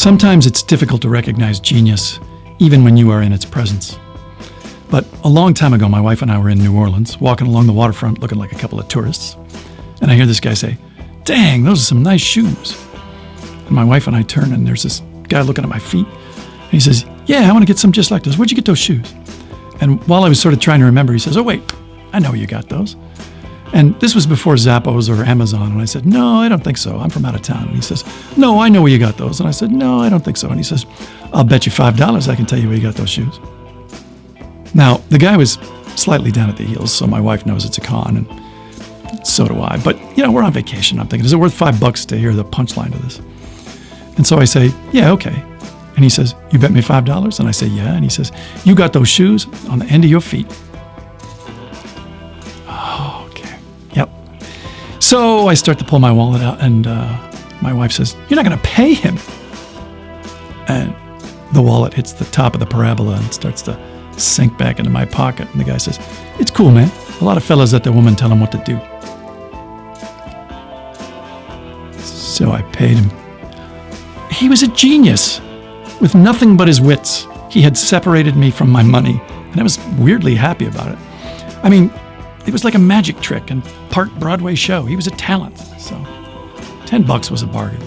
Sometimes it's difficult to recognize genius, even when you are in its presence. But a long time ago, my wife and I were in New Orleans, walking along the waterfront looking like a couple of tourists. And I hear this guy say, "Dang, those are some nice shoes." And my wife and I turn, and there's this guy looking at my feet. And he says, "Yeah, I want to get some just like those. Where'd you get those shoes?" And while I was sort of trying to remember, he says, "Oh, wait, I know you got those." And this was before Zappos or Amazon. And I said, "No, I don't think so. I'm from out of town." And he says, "No, I know where you got those." And I said, "No, I don't think so." And he says, "I'll bet you $5 I can tell you where you got those shoes." Now, the guy was slightly down at the heels, so my wife knows it's a con, and so do I. But, we're on vacation. I'm thinking, is it worth $5 to hear the punchline to this? And so I say, "Yeah, okay." And he says, "You bet me $5? And I say, "Yeah." And he says, "You got those shoes on the end of your feet." Oh, okay. Yep. So I start to pull my wallet out, and my wife says, "You're not going to pay him." And the wallet hits the top of the parabola and starts to sink back into my pocket. And the guy says, "It's cool, man. A lot of fellas let their woman tell them what to do." So I paid him. He was a genius. With nothing but his wits, he had separated me from my money, and I was weirdly happy about it. I mean, it was like a magic trick and part Broadway show. He was a talent, so $10 was a bargain.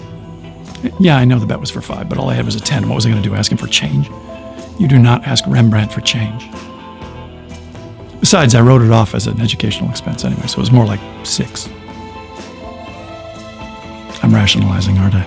Yeah, I know the bet was for $5, but all I had was a 10. What was I going to do, ask him for change? You do not ask Rembrandt for change. Besides, I wrote it off as an educational expense anyway, so it was more like 6. I'm rationalizing, aren't I?